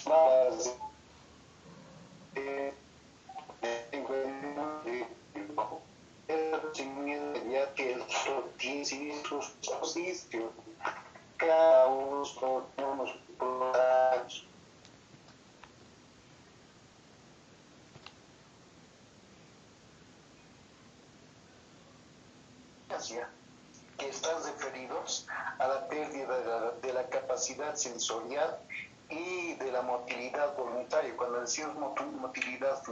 más ya que esto tiene sus sitios, cada uno tenemos problemas. Que están referidos a la pérdida de la capacidad sensorial y de la motilidad voluntaria. Cuando decimos motilidad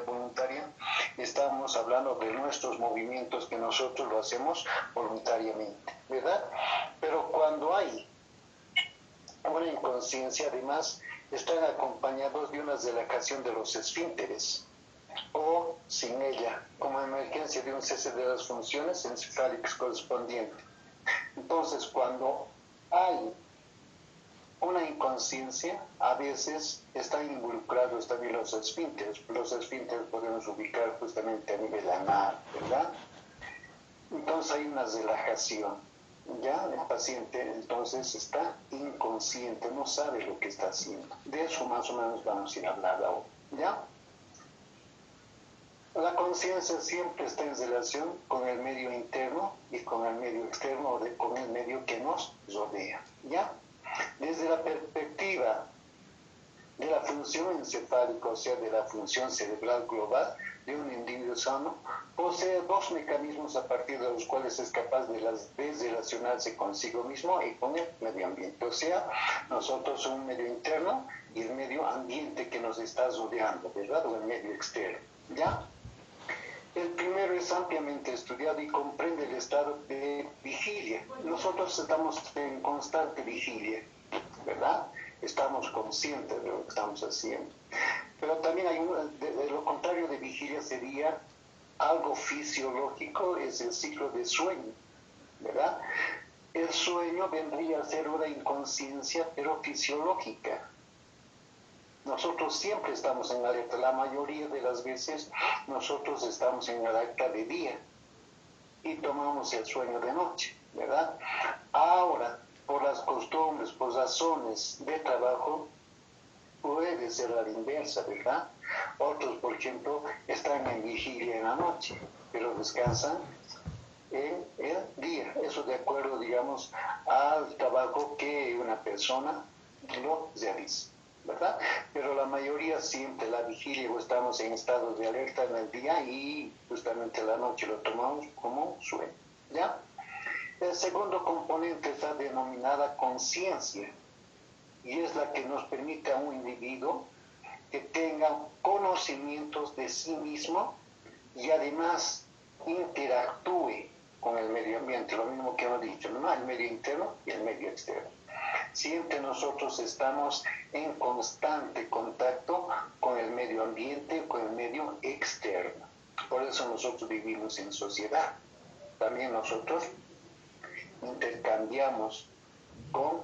voluntaria, estamos hablando de nuestros movimientos que nosotros lo hacemos voluntariamente, ¿verdad? Pero cuando hay una inconsciencia, además, están acompañados de una relajación de los esfínteres, o sin ella, como emergencia de un cese de las funciones encefálicas correspondientes. Entonces, cuando hay una inconsciencia, a veces están involucrados también los esfínteres. Los esfínteres podemos ubicar justamente a nivel anal, ¿verdad? Entonces hay una relajación. Ya el paciente entonces está inconsciente, no sabe lo que está haciendo. De eso más o menos vamos a ir a hablar ahora, ¿ya? La conciencia siempre está en relación con el medio interno y con el medio externo, o con el medio que nos rodea, ¿ya? Desde la perspectiva de la función encefálica, o sea, de la función cerebral global de un individuo sano, posee dos mecanismos a partir de los cuales es capaz de relacionarse consigo mismo y con el medio ambiente. O sea, nosotros un medio interno y el medio ambiente que nos está rodeando, ¿verdad? O el medio externo, ¿ya? El primero es ampliamente estudiado y comprende el estado de vigilia. Nosotros estamos en constante vigilia, ¿verdad? Estamos conscientes de lo que estamos haciendo. Pero también hay lo contrario de vigilia sería algo fisiológico, es el ciclo de sueño, ¿verdad? El sueño vendría a ser una inconsciencia, pero fisiológica. Nosotros siempre estamos en alerta, la mayoría de las veces nosotros estamos en alerta de día y tomamos el sueño de noche, ¿verdad? Ahora, por las costumbres, por razones de trabajo, puede ser a la inversa, ¿verdad? Otros, por ejemplo, están en vigilia en la noche, pero descansan en el día. Eso de acuerdo, digamos, al trabajo que una persona lo realiza, ¿verdad? Pero la mayoría siempre la vigilia o estamos en estado de alerta en el día y justamente la noche lo tomamos como sueño, ¿ya? El segundo componente está denominada conciencia y es la que nos permite a un individuo que tenga conocimientos de sí mismo y además interactúe con el medio ambiente, lo mismo que hemos dicho, ¿no? El medio interno y el medio externo. Siempre nosotros estamos en constante contacto con el medio ambiente, con el medio externo. Por eso nosotros vivimos en sociedad. También nosotros intercambiamos con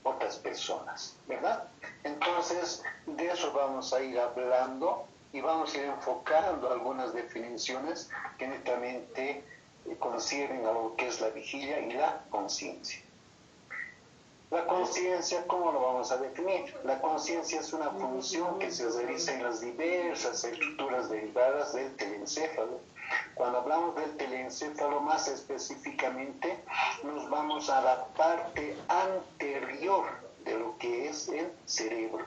otras personas, ¿verdad? Entonces, de eso vamos a ir hablando y vamos a ir enfocando algunas definiciones que netamente conciernen a lo que es la vigilia y la conciencia. La conciencia, ¿cómo lo vamos a definir? La conciencia es una función que se realiza en las diversas estructuras derivadas del telencéfalo. Cuando hablamos del telencéfalo, más específicamente, nos vamos a la parte anterior de lo que es el cerebro,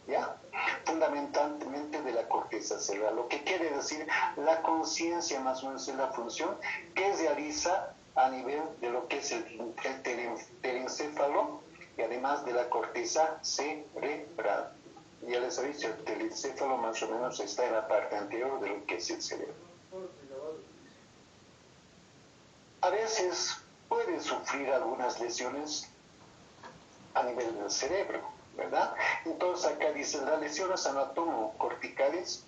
¿ya? Fundamentalmente de la corteza cerebral. Lo que quiere decir, la conciencia más o menos es la función que realiza a nivel de lo que es el telencéfalo y además de la corteza cerebral. Ya les he dicho, el telencéfalo más o menos está en la parte anterior de lo que es el cerebro. A veces puede sufrir algunas lesiones a nivel del cerebro, ¿verdad? Entonces acá dice, las lesiones anatomocorticales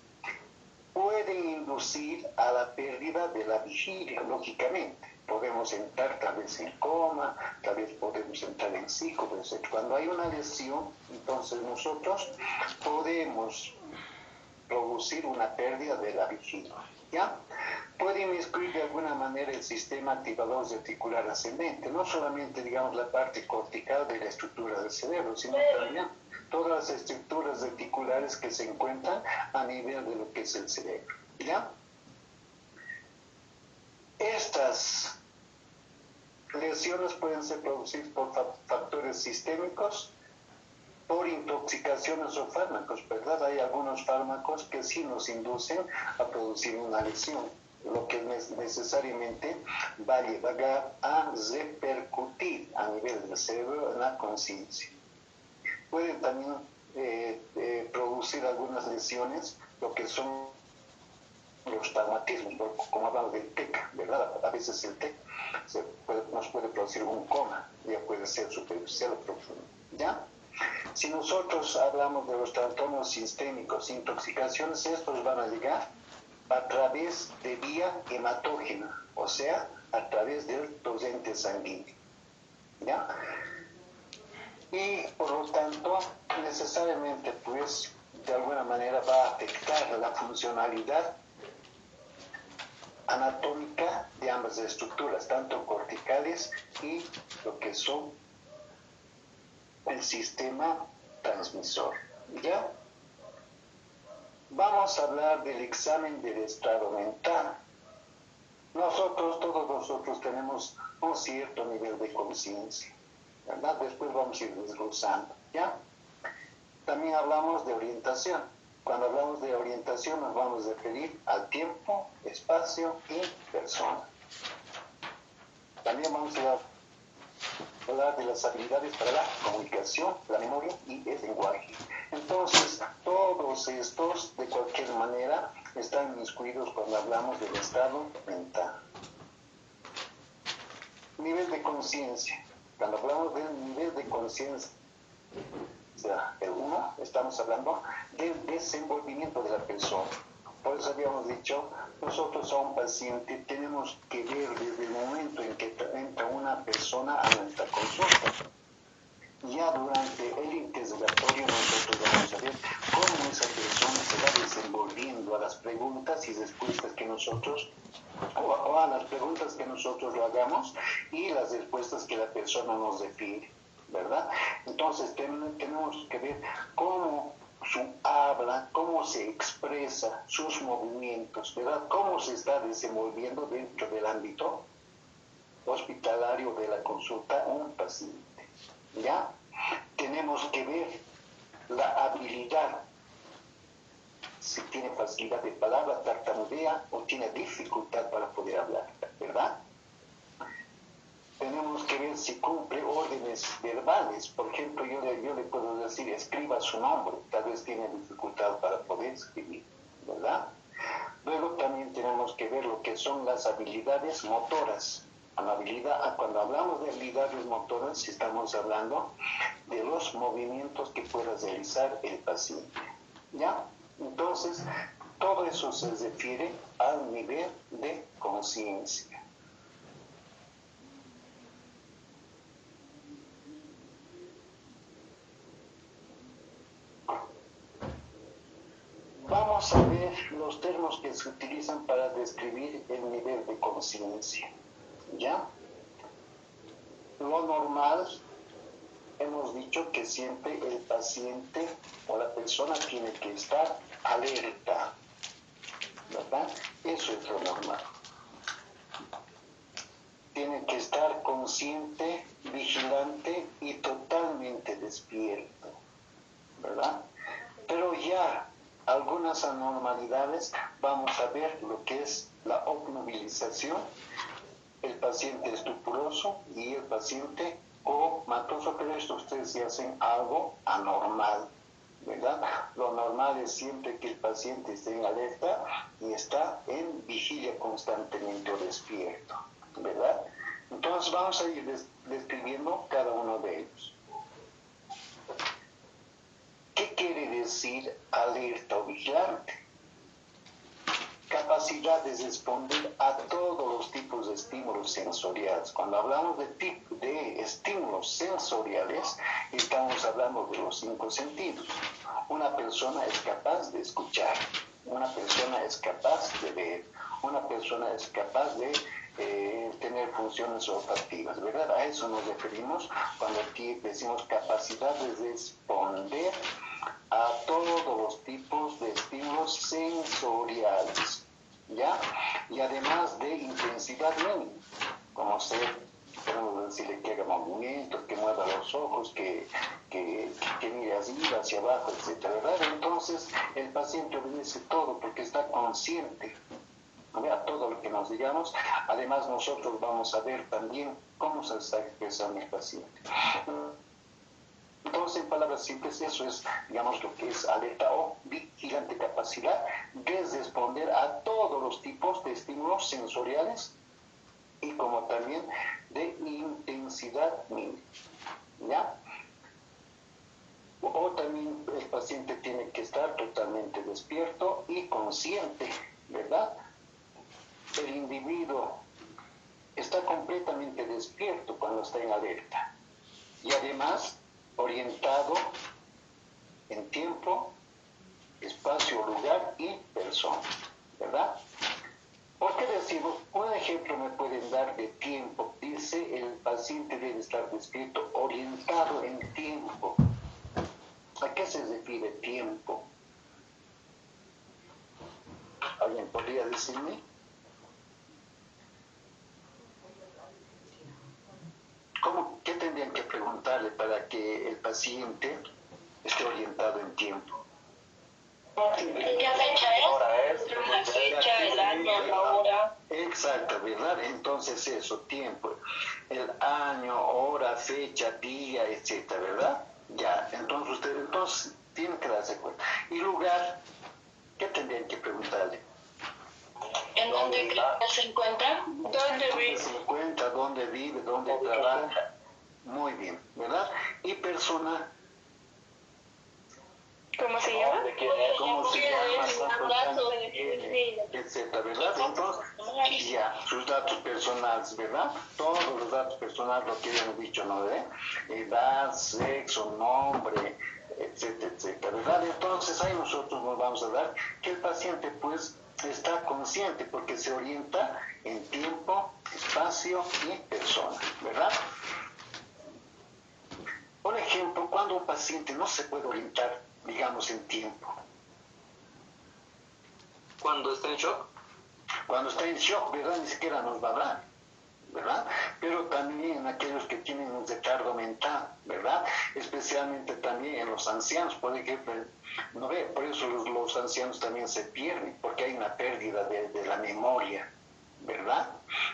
pueden inducir a la pérdida de la vigilia, lógicamente. Podemos entrar tal vez en coma, tal vez podemos entrar en psicópolis. Cuando hay una lesión, entonces nosotros podemos producir una pérdida de la vigilia, ¿ya? Puede inmiscuir de alguna manera el sistema activador reticular ascendente, no solamente, digamos, la parte cortical de la estructura del cerebro, sino también todas las estructuras reticulares que se encuentran a nivel de lo que es el cerebro, ¿ya? Estas lesiones pueden ser producidas por factores sistémicos, por intoxicaciones o fármacos, ¿verdad? Hay algunos fármacos que sí nos inducen a producir una lesión, lo que necesariamente va a llevar a repercutir a nivel del cerebro en la conciencia. Pueden también producir algunas lesiones, lo que son los traumatismos, como hablamos del TEC, ¿verdad? A veces el TEC nos puede producir un coma, ya puede ser superficial o profundo, ¿ya? Si nosotros hablamos de los trastornos sistémicos, intoxicaciones, estos van a llegar a través de vía hematógena, o sea, a través del torrente sanguíneo, ¿ya? Y por lo tanto, necesariamente, pues, de alguna manera va a afectar la funcionalidad anatómica de ambas estructuras, tanto corticales y lo que son el sistema transmisor, ¿ya? Vamos a hablar del examen del estado mental. Todos nosotros tenemos un cierto nivel de conciencia, ¿verdad? Después vamos a ir desglosando, ¿ya? También hablamos de orientación. Cuando hablamos de orientación nos vamos a referir al tiempo, espacio y persona. También vamos a hablar de las habilidades para la comunicación, la memoria y el lenguaje. Entonces, todos estos, de cualquier manera, están inmiscuidos cuando hablamos del estado mental. Nivel de conciencia. Cuando hablamos del nivel de conciencia, el 1, estamos hablando del desenvolvimiento de la persona. Por eso habíamos dicho, nosotros a un paciente tenemos que ver desde el momento en que entra una persona a nuestra consulta. Ya durante el interrogatorio nosotros vamos a ver cómo esa persona se va desenvolviendo a las preguntas y respuestas que nosotros, o a las preguntas que nosotros le hagamos y las respuestas que la persona nos refiere, ¿verdad? Entonces tenemos que ver cómo su habla, cómo se expresa, sus movimientos, ¿verdad? Cómo se está desenvolviendo dentro del ámbito hospitalario de la consulta un paciente, ¿ya? Tenemos que ver la habilidad, si tiene facilidad de palabra, tartamudea o tiene dificultad para poder hablar, ¿verdad? Tenemos que ver si cumple órdenes verbales. Por ejemplo, yo le puedo decir, escriba su nombre, tal vez tiene dificultad para poder escribir, ¿verdad? Luego también tenemos que ver lo que son las habilidades motoras. Cuando hablamos de habilidades motoras, estamos hablando de los movimientos que pueda realizar el paciente, ¿ya? Entonces, todo eso se refiere al nivel de conciencia. Vamos a ver los términos que se utilizan para describir el nivel de conciencia, ¿ya? Lo normal, hemos dicho que siempre el paciente o la persona tiene que estar alerta, ¿verdad? Eso es lo normal. Tiene que estar consciente, vigilante y totalmente despierto, ¿verdad? Pero ya algunas anormalidades, vamos a ver lo que es la obnubilización, el paciente estupuroso y el paciente comatoso, pero esto ustedes sí hacen algo anormal, ¿verdad? Lo normal es siempre que el paciente esté en alerta y está en vigilia constantemente o despierto, ¿verdad? Entonces vamos a ir describiendo cada uno de ellos. ¿Qué quiere decir alerta o vigilante? Capacidad de responder a todos los tipos de estímulos sensoriales. Cuando hablamos de estímulos sensoriales, estamos hablando de los 5 sentidos. Una persona es capaz de escuchar, una persona es capaz de ver, una persona es capaz de tener funciones olfativas, ¿verdad? A eso nos referimos cuando aquí decimos capacidad de responder a todos los tipos de estímulos sensoriales, ¿ya? Y además de intensidad mínima, como podemos decirle que haga movimientos, que mueva los ojos, que mire arriba, hacia abajo, etcétera, ¿verdad? Entonces el paciente obedece todo porque está consciente a todo lo que nos digamos. Además nosotros vamos a ver también cómo se está expresando el paciente. Entonces, en palabras simples, eso es, digamos, lo que es alerta o vigilante, capacidad de responder a todos los tipos de estímulos sensoriales y como también de intensidad mínima, ¿ya? O también el paciente tiene que estar totalmente despierto y consciente, ¿verdad? El individuo está completamente despierto cuando está en alerta y además orientado en tiempo, espacio, lugar y persona, ¿verdad? ¿Por qué decimos? Un ejemplo me pueden dar de tiempo. Dice el paciente debe estar despierto, orientado en tiempo. ¿A qué se refiere tiempo? ¿Alguien podría decirme? ¿Qué tendrían que preguntarle para que el paciente esté orientado en tiempo? ¿Qué fecha es? La fecha, el año, la hora. Exacto, ¿verdad? Entonces eso, tiempo, el año, hora, fecha, día, etcétera, ¿verdad? Ya, entonces usted tiene que darse cuenta. Y lugar, ¿qué tendrían que preguntarle? ¿En dónde cree que se encuentra? ¿Dónde vive? Se encuentra, dónde vive, dónde trabaja. Muy bien, ¿verdad? Y persona. ¿Cómo se llama? ¿Cómo se llama? Etcétera, ¿verdad? Entonces, ya, sus datos personales, ¿verdad? Todos los datos personales, lo que habíamos dicho, ¿no? Edad, sexo, nombre, etcétera, etcétera, ¿verdad? Entonces, ahí nosotros nos vamos a dar que el paciente, pues, está consciente porque se orienta en tiempo, espacio y persona, ¿verdad? Por ejemplo, cuando un paciente no se puede orientar, digamos, en tiempo. Cuando está en shock. Cuando está en shock, ¿verdad? Ni siquiera nos va a hablar, ¿verdad? Pero también aquellos que tienen un retardo mental, ¿verdad? Especialmente también en los ancianos, por ejemplo, ¿no ve? Por eso los ancianos también se pierden, porque hay una pérdida de la memoria, ¿verdad?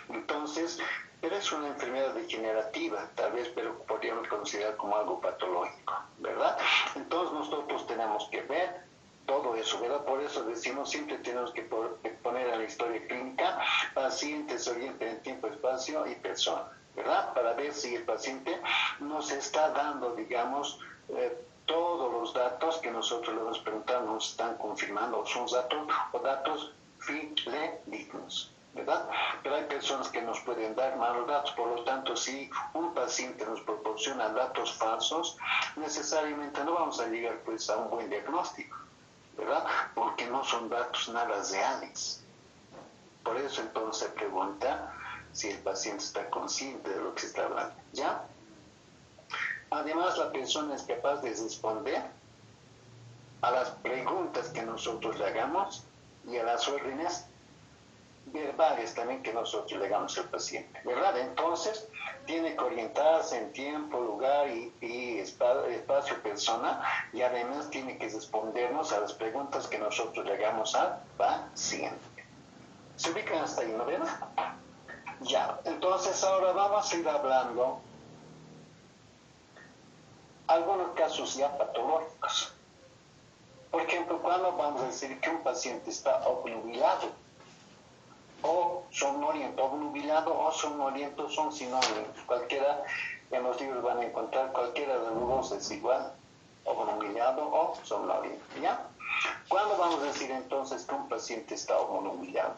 Entonces, pero es una enfermedad degenerativa, tal vez, pero podríamos considerar como algo patológico, ¿verdad? Entonces nosotros tenemos que ver todo eso, ¿verdad? Por eso decimos, siempre tenemos que poner en la historia clínica, pacientes orienten en tiempo, espacio y persona, ¿verdad? Para ver si el paciente nos está dando, digamos, todos los datos que nosotros le hemos preguntado, nos están confirmando, son datos fidedignos, ¿verdad? Pero hay personas que nos pueden dar malos datos, por lo tanto, si un paciente nos proporciona datos falsos, necesariamente no vamos a llegar pues a un buen diagnóstico, ¿verdad? Porque no son datos nada reales. Por eso entonces se pregunta si el paciente está consciente de lo que se está hablando, ¿ya? Además, la persona es capaz de responder a las preguntas que nosotros le hagamos y a las órdenes verbales también que nosotros le hagamos al paciente, ¿verdad? Entonces, tiene que orientarse en tiempo, lugar y espacio, persona, y además tiene que respondernos a las preguntas que nosotros le hagamos al paciente. ¿Se ubican hasta ahí, no ven? Ya, entonces ahora vamos a ir hablando algunos casos ya patológicos. Por ejemplo, cuando vamos a decir que un paciente está obnubilado, o somnoliento, obnubilado o somnoliento son sinónimos. Cualquiera, en los libros van a encontrar cualquiera de los dos es igual, obnubilado o somnoliento, ¿ya? ¿Cuándo vamos a decir entonces que un paciente está obnubilado?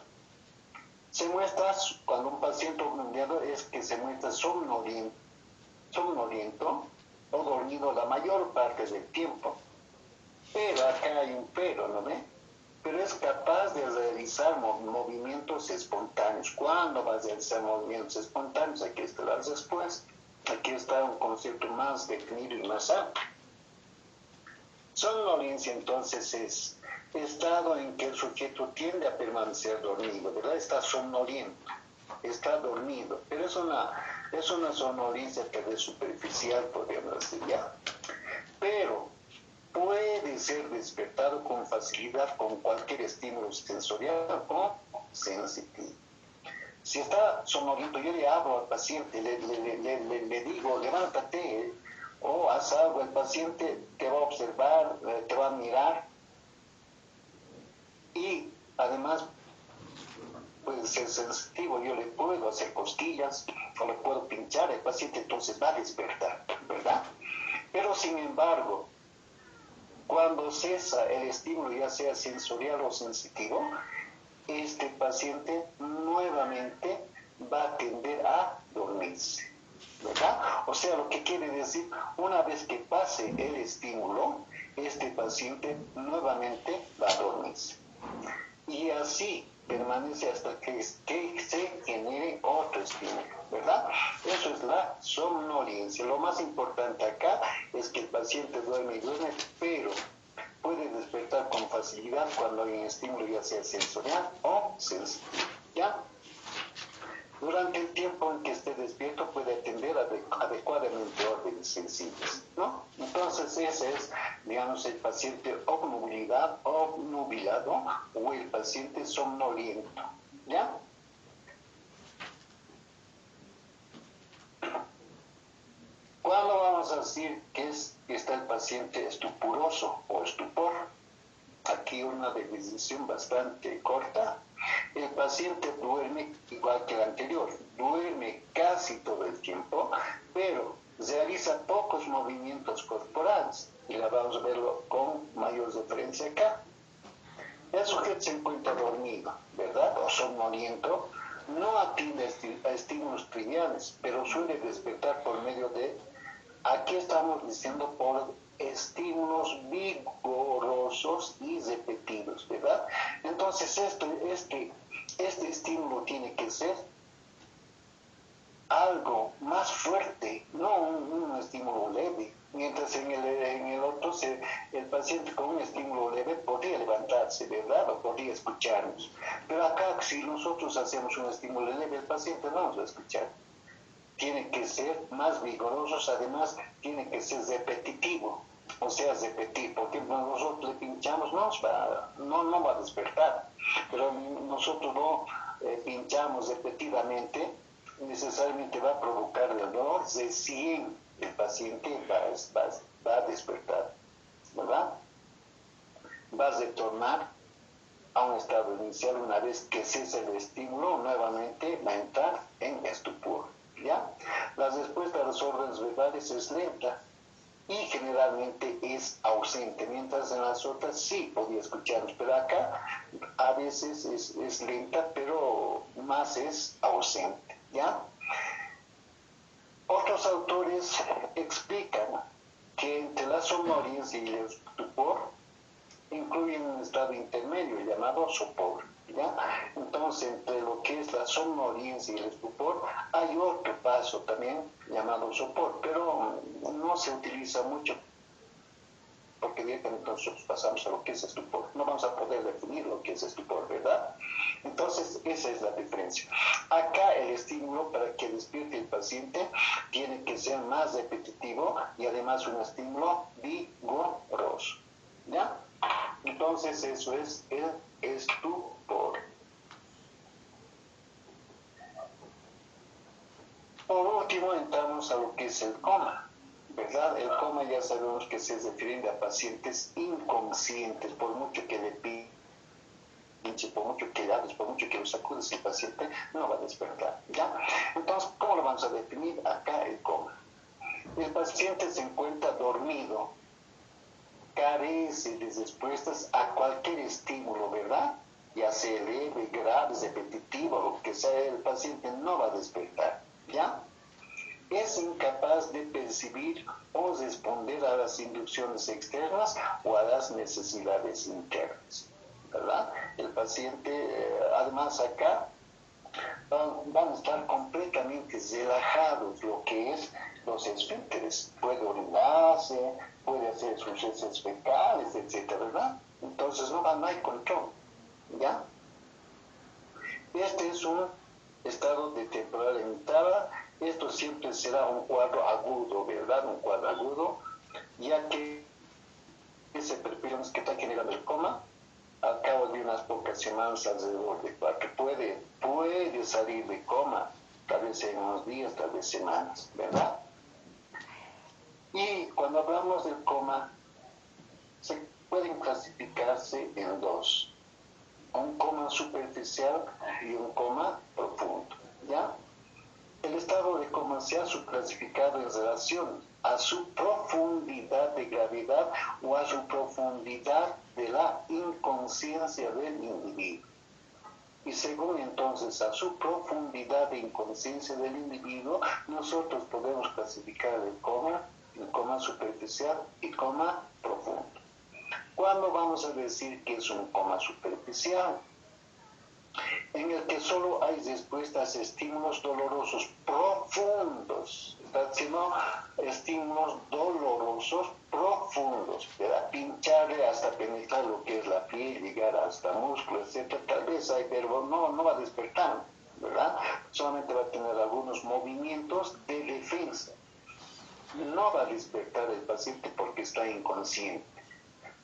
Se muestra, cuando un paciente obnubilado es que se muestra somnoliento o dormido la mayor parte del tiempo. Pero acá hay un pero, ¿no ve? pero es capaz de realizar movimientos espontáneos. ¿Cuándo vas a realizar movimientos espontáneos? Aquí está la respuesta. Aquí está un concepto más definido y más amplio. Somnolencia entonces es estado en que el sujeto tiende a permanecer dormido, ¿verdad? Está somnoliento, está dormido, pero es una somnolencia que es superficial, podríamos decir ya. Pero puede ser despertado con facilidad con cualquier estímulo sensorial o sensitivo. Si está somnoliento, yo le hablo al paciente, le digo, levántate, o haz algo, el paciente te va a observar, te va a mirar, y además puede ser sensitivo, yo le puedo hacer cosquillas, o le puedo pinchar, el paciente entonces va a despertar, ¿verdad? Pero sin embargo, cuando cesa el estímulo, ya sea sensorial o sensitivo, este paciente nuevamente va a tender a dormirse, ¿verdad? O sea, lo que quiere decir, una vez que pase el estímulo, este paciente nuevamente va a dormirse. Y así permanece hasta que se genere otro estímulo, ¿verdad? Eso es la somnolencia. Lo más importante acá es que el paciente duerme y duerme, pero puede despertar con facilidad cuando hay un estímulo, ya sea sensorial o sensitivo, ¿ya? Durante el tiempo en que esté despierto puede atender adecuadamente órdenes sensibles, ¿no? Entonces ese es, digamos, el paciente obnubilado o el paciente somnoliento, ¿ya? ¿Cuándo vamos a decir que está el paciente estupuroso o estupor? Aquí una definición bastante corta. El paciente duerme igual que el anterior, duerme casi todo el tiempo, pero realiza pocos movimientos corporales. Y la vamos a verlo con mayor referencia acá. El sujeto se encuentra dormido, ¿verdad? O somnoliento, no atiende a estímulos triviales, pero suele despertar por medio de, aquí estamos diciendo, por estímulos vigorosos y repetidos, ¿verdad? Entonces este estímulo tiene que ser algo más fuerte, no un estímulo leve. Mientras en el otro el paciente con un estímulo leve podría levantarse, ¿verdad? O podría escucharnos. Pero acá si nosotros hacemos un estímulo leve, el paciente no nos va a escuchar. Tiene que ser más vigorosos, además tiene que ser repetitivo. O sea, repetir, porque nosotros le pinchamos, no va a despertar, pero nosotros lo pinchamos repetidamente, necesariamente va a provocar el dolor, recién el paciente va a despertar, ¿verdad? Va a retornar a un estado inicial una vez que cese el estímulo, nuevamente va a entrar en estupor, ¿ya? La respuesta a las órdenes verbales es lenta y generalmente es ausente, mientras en las otras sí podía escucharnos, pero acá a veces es lenta, pero más es ausente, ¿ya? Otros autores explican que entre la somnolencia y el estupor incluyen un estado intermedio llamado sopor, ¿ya? Entonces, entre lo que es la somnolencia y el estupor, hay otro paso también llamado sopor, pero no se utiliza mucho porque directamente nosotros pasamos a lo que es estupor. No vamos a poder definir lo que es estupor, ¿verdad? Entonces, esa es la diferencia. Acá el estímulo para que despierte el paciente tiene que ser más repetitivo y además un estímulo vigoroso, ¿ya? Entonces, eso es el estupor. Por último, entramos a lo que es el coma, ¿verdad? El coma ya sabemos que se refiere a pacientes inconscientes, por mucho que le pinche, por mucho que le hables, por mucho que lo sacudes, el paciente no va a despertar, ¿ya? Entonces, ¿cómo lo vamos a definir? Acá el coma. El paciente se encuentra dormido, carece de respuestas a cualquier estímulo, ¿verdad? Ya sea leve, grave, repetitivo, lo que sea, el paciente no va a despertar, ¿ya? Es incapaz de percibir o responder a las inducciones externas o a las necesidades internas. ¿verdad? El paciente, además acá, van a estar completamente relajados lo que es los esfínteres. Puede orinarse, puede hacer sus heces fecales, etcétera, ¿verdad? Entonces no hay control, ¿ya? Este es un estado de temporal limitada. Esto siempre será un cuadro agudo, ¿verdad? Un cuadro agudo, ya que ese perfil que está generando el coma al cabo de unas pocas semanas, alrededor de 4, puede salir de coma, tal vez en unos días, tal vez semanas, ¿verdad? Y cuando hablamos del coma, se pueden clasificarse en dos: un coma superficial y un coma profundo, ¿ya? El estado de coma se ha subclasificado en relación a su profundidad de gravedad o a su profundidad de la inconsciencia del individuo. Y según entonces a su profundidad de inconsciencia del individuo, nosotros podemos clasificar el coma superficial y coma profundo. ¿Cuándo vamos a decir que es un coma superficial? En el que solo hay respuestas a estímulos dolorosos profundos, sino estímulos dolorosos profundos, ¿verdad? Pincharle hasta penetrar lo que es la piel, llegar hasta músculos, etc. Tal vez hay, pero no va a despertar, ¿verdad? Solamente va a tener algunos movimientos de defensa. No va a despertar el paciente porque está inconsciente.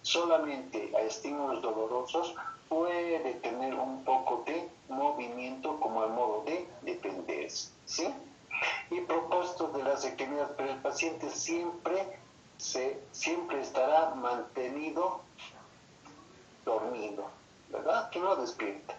Solamente a estímulos dolorosos puede tener un poco de movimiento como a modo de dependerse, ¿sí? Y propósito de las requeridas, pero el paciente siempre estará mantenido dormido, ¿verdad? Que no despierta.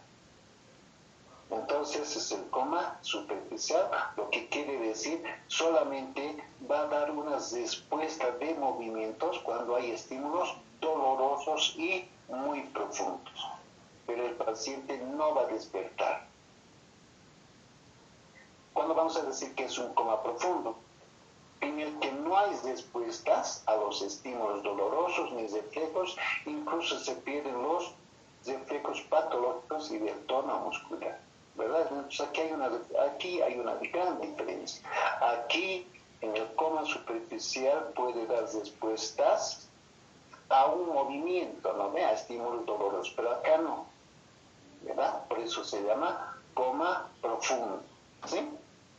Entonces es el coma superficial, lo que quiere decir solamente va a dar unas respuestas de movimientos cuando hay estímulos dolorosos y muy profundos, pero el paciente no va a despertar. ¿Cuándo vamos a decir que es un coma profundo? En el que no hay respuestas a los estímulos dolorosos ni reflejos, incluso se pierden los reflejos patológicos y del tono muscular, ¿verdad? Entonces aquí hay una gran diferencia. Aquí en el coma superficial puede dar respuestas a un movimiento, no a estímulos dolorosos, pero acá no, ¿verdad? Por eso se llama coma profundo, ¿sí?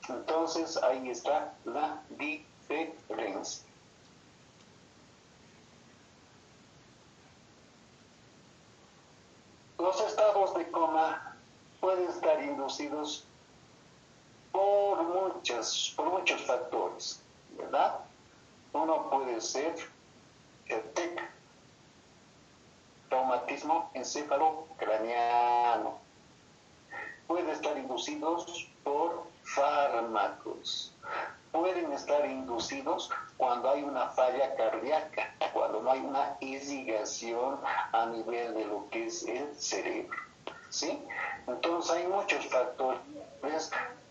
Entonces ahí está la diferencia. Los estados de coma pueden estar inducidos por muchos factores, ¿verdad? Uno puede ser el TEC, traumatismo encefalocraniano. Puede estar inducidos por fármacos. Pueden estar inducidos cuando hay una falla cardíaca, cuando no hay una irrigación a nivel de lo que es el cerebro, ¿sí? Entonces hay muchos factores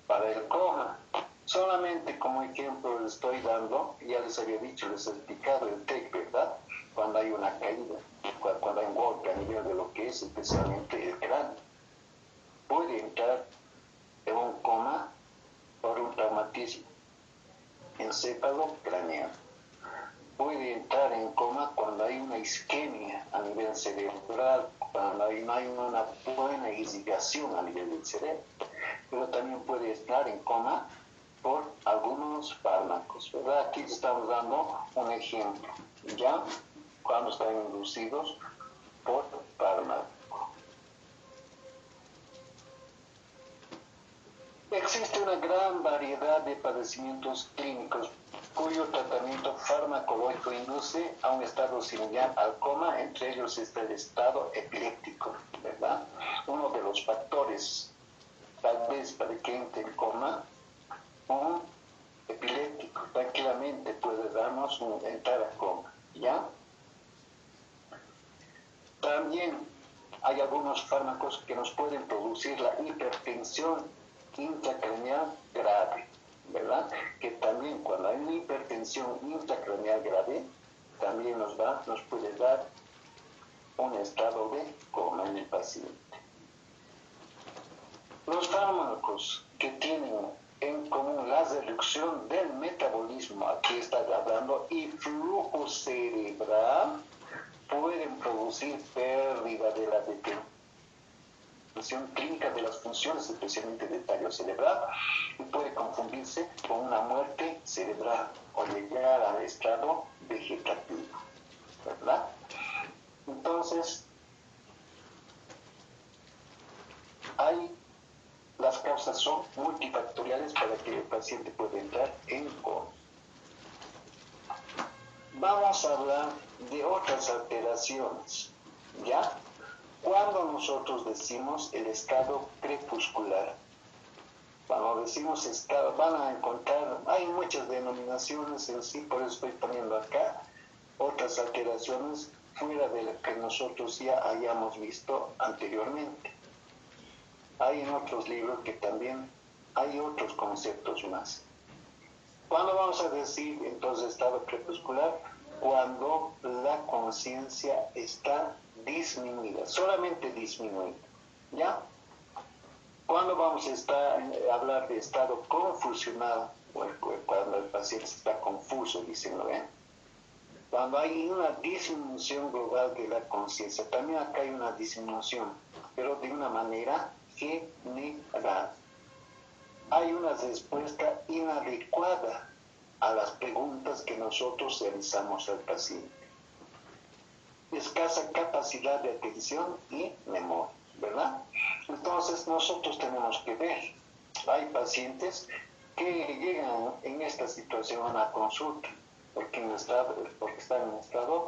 para el coma. Solamente como ejemplo les estoy dando, ya les había dicho, les he explicado el TEC, ¿verdad? Cuando hay una caída, cuando hay un golpe a nivel de lo que es especialmente el cráneo. Puede entrar en un coma por un traumatismo encefalocraneal. Puede entrar en coma cuando hay una isquemia a nivel cerebral, cuando no hay una buena irrigación a nivel del cerebro. Pero también puede estar en coma por algunos fármacos, ¿verdad? Aquí estamos dando un ejemplo, ¿ya? Cuando están inducidos por fármacos. Existe una gran variedad de padecimientos clínicos cuyo tratamiento farmacológico induce a un estado similar al coma, entre ellos está el estado epiléptico, ¿verdad? Uno de los factores, tal vez para que entre en coma, un epiléptico tranquilamente puede darnos entrar a coma, ¿ya? También hay algunos fármacos que nos pueden producir la hipertensión intracraneal grave, ¿verdad? Que también cuando hay una hipertensión intracraneal grave, también nos puede dar un estado de coma en el paciente. Los fármacos que tienen en común la reducción del metabolismo, aquí está hablando, y flujo cerebral, pueden producir pérdida de la detención clínica de las funciones, especialmente del tallo cerebral, y puede confundirse con una muerte cerebral o llegar al estado vegetativo, ¿verdad? Entonces, las causas son multifactoriales para que el paciente pueda entrar en coma. Vamos a hablar de otras alteraciones, ¿ya? Cuando nosotros decimos el estado crepuscular, cuando decimos estado, van a encontrar, hay muchas denominaciones en sí, por eso estoy poniendo acá otras alteraciones fuera de lo que nosotros ya hayamos visto anteriormente. Hay en otros libros que también hay otros conceptos más. ¿Cuándo vamos a decir entonces estado crepuscular? Cuando la conciencia está disminuida, solamente disminuida, ¿ya? ¿Cuándo vamos a hablar de estado confusionado? Cuando el paciente está confuso, dicen, ¿no ven? Cuando hay una disminución global de la conciencia, también acá hay una disminución, pero de una manera general. Hay una respuesta inadecuada a las preguntas que nosotros realizamos al paciente. Escasa capacidad de atención y memoria, ¿verdad? Entonces nosotros tenemos que ver. Hay pacientes que llegan en esta situación a una consulta porque están en estado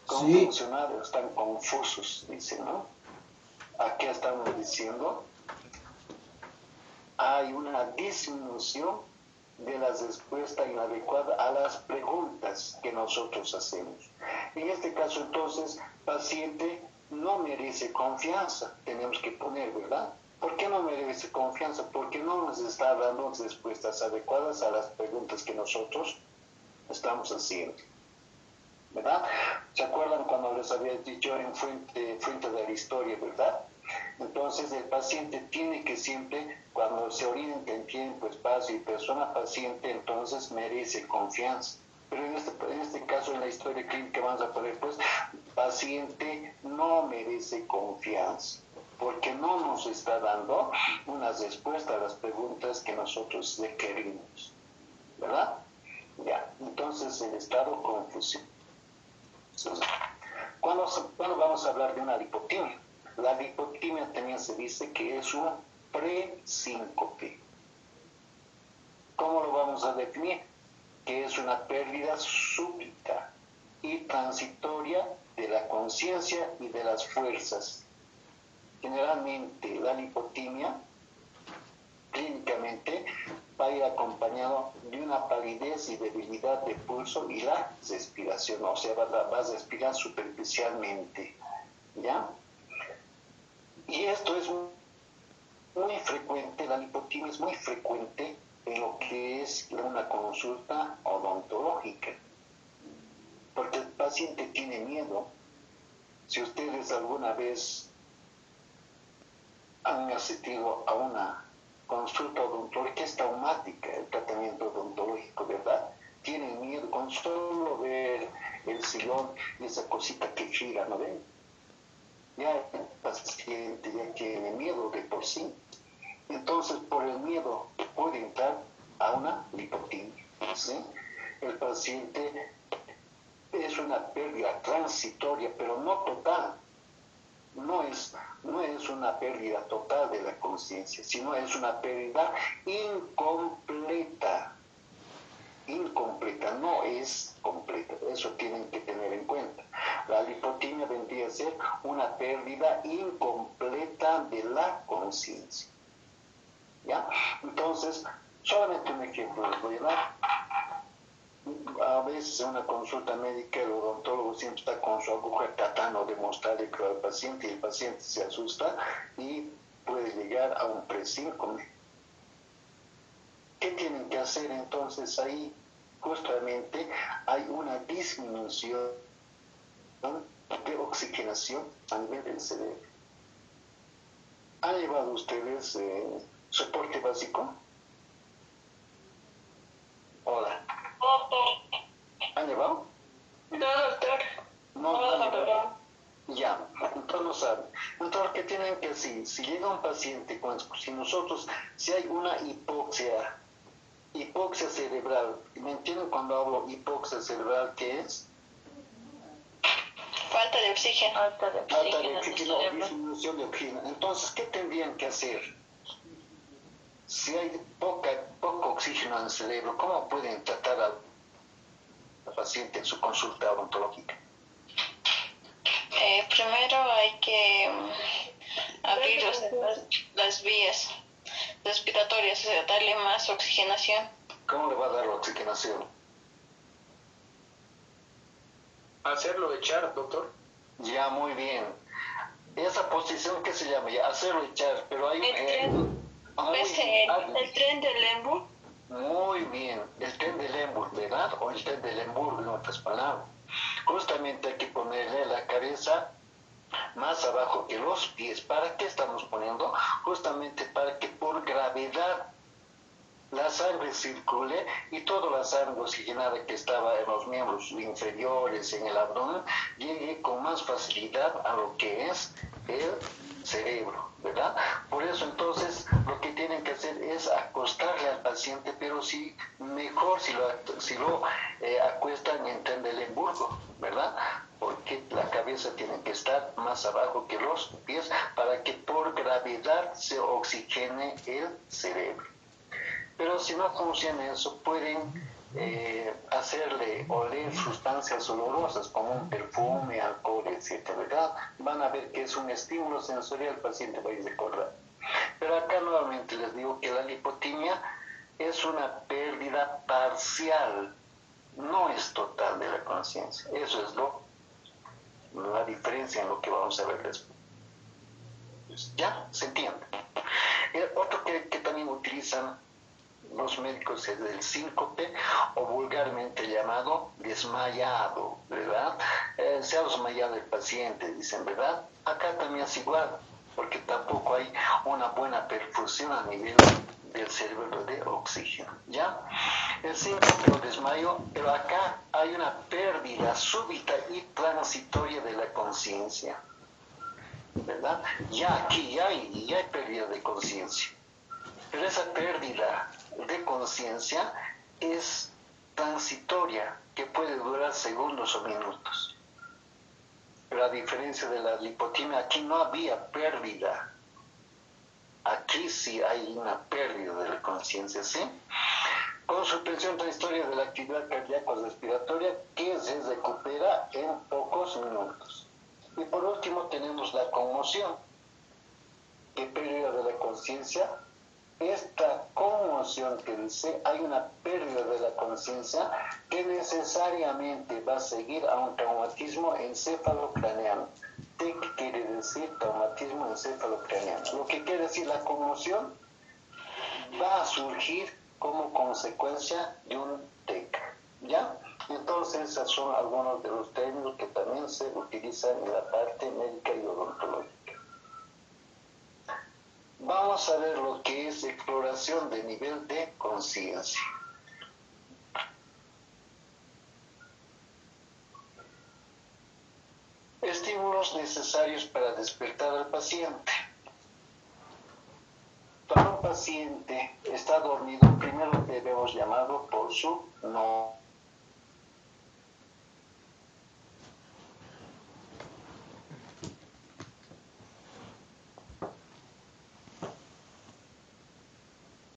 confusionado, están confusos, dicen, ¿no? Aquí estamos diciendo, hay una disminución de la respuesta inadecuada a las preguntas que nosotros hacemos. En este caso, entonces, paciente no merece confianza, tenemos que poner, ¿verdad? ¿Por qué no merece confianza? Porque no nos está dando respuestas adecuadas a las preguntas que nosotros estamos haciendo, ¿verdad? ¿Se acuerdan cuando les había dicho en fuente de la historia, verdad? Entonces el paciente tiene que siempre, cuando se orienta en tiempo, espacio y persona paciente, entonces merece confianza. Pero en este caso, en la historia clínica vamos a poner, pues, paciente no merece confianza, porque no nos está dando una respuesta a las preguntas que nosotros requerimos, ¿verdad? Ya, entonces el estado confusión. ¿Cuándo vamos a hablar de una lipotimia? La lipotimia también se dice que es un presíncope. ¿Cómo lo vamos a definir? Que es una pérdida súbita y transitoria de la conciencia y de las fuerzas. Generalmente la lipotimia clínicamente va a ir acompañado de una palidez y debilidad de pulso y la respiración, o sea, va a respirar superficialmente, ¿ya? Y esto es muy frecuente, la lipotimia es muy frecuente en lo que es una consulta odontológica, porque el paciente tiene miedo. Si ustedes alguna vez han asistido a una consulta odontológica, es traumática el tratamiento odontológico, ¿verdad? Tienen miedo con solo ver el sillón y esa cosita que gira, ¿no ven? Ya el paciente ya tiene miedo de por sí. Entonces, por el miedo puede entrar a una lipotimia, ¿sí? El paciente es una pérdida transitoria, pero no total. No es una pérdida total de la conciencia, sino es una pérdida incompleta. Incompleta, no es completa. Eso tienen que tener en cuenta. La lipotimia vendría a ser una pérdida incompleta de la conciencia, ¿ya? Entonces, solamente un ejemplo les voy a dar. A veces en una consulta médica el odontólogo siempre está con su aguja tratando de mostrarle al paciente y el paciente se asusta y puede llegar a un presíncope. ¿Qué tienen que hacer entonces ahí? Justamente hay una disminución de oxigenación a nivel del cerebro. ¿Han llevado ustedes soporte básico? Hola. Doctor. ¿Han llevado? No, doctor. No, no han llevado. Ya, entonces no saben. Entonces, ¿qué tienen que decir? Si llega un paciente, si hay una hipoxia cerebral, ¿me entienden cuando hablo hipoxia cerebral qué es? Falta de oxígeno. Falta de oxígeno o disminución de oxígeno. Entonces, ¿qué tendrían que hacer? Si hay poco oxígeno en el cerebro, ¿cómo pueden tratar al paciente en su consulta odontológica? Primero hay que abrir las vías respiratorias, o sea, darle más oxigenación. ¿Cómo le va a dar la oxigenación? Hacerlo echar, doctor. Ya, muy bien. Esa posición que se llama ya, hacerlo echar, pero hay el tren de Lemberg. Muy bien, el tren de Lemberg, ¿verdad? O el tren de Lemberg, en otras palabras. Justamente hay que ponerle la cabeza más abajo que los pies. ¿Para qué estamos poniendo? Justamente para que por gravedad la sangre circule y toda la sangre oxigenada que estaba en los miembros inferiores, en el abdomen, llegue con más facilidad a lo que es el cerebro, ¿verdad? Por eso entonces lo que tienen que hacer es acostarle al paciente, pero sí mejor si lo acuestan en tren de Lemberg, ¿verdad? Porque la cabeza tiene que estar más abajo que los pies para que por gravedad se oxigene el cerebro. Pero si no funciona eso, pueden hacerle oler sustancias olorosas como un perfume, alcohol, etc. ¿verdad? Van a ver que es un estímulo sensorial, el paciente va a ir recordar. Pero acá nuevamente les digo que la lipotimia es una pérdida parcial, no es total de la conciencia. Eso es la diferencia en lo que vamos a ver después. ¿Ya? ¿Se entiende? Otro que también utilizan los médicos es el síncope o vulgarmente llamado desmayado, ¿verdad? Se ha desmayado el paciente, dicen, ¿verdad? Acá también es igual, porque tampoco hay una buena perfusión a nivel del cerebro de oxígeno, ¿ya? El síncope o desmayo, pero acá hay una pérdida súbita y transitoria de la conciencia, ¿verdad? Ya aquí ya hay pérdida de conciencia. Pero esa pérdida de conciencia es transitoria, que puede durar segundos o minutos. Pero a diferencia de la lipotimia, aquí no había pérdida. Aquí sí hay una pérdida de la conciencia, ¿sí? Con suspensión transitoria de la actividad cardíaco-respiratoria que se recupera en pocos minutos. Y por último tenemos la conmoción, que pérdida de la conciencia. Esta conmoción que dice, hay una pérdida de la conciencia que necesariamente va a seguir a un traumatismo encefalocraneano. ¿Qué quiere decir traumatismo encefalocraneano? Lo que quiere decir la conmoción va a surgir como consecuencia de un TEC, ¿ya? Entonces, esos son algunos de los términos que también se utilizan en la parte médica y odontológica. Vamos a ver lo que es exploración de nivel de conciencia. Estímulos necesarios para despertar al paciente. Cuando un paciente está dormido, primero debemos llamarlo por su nombre.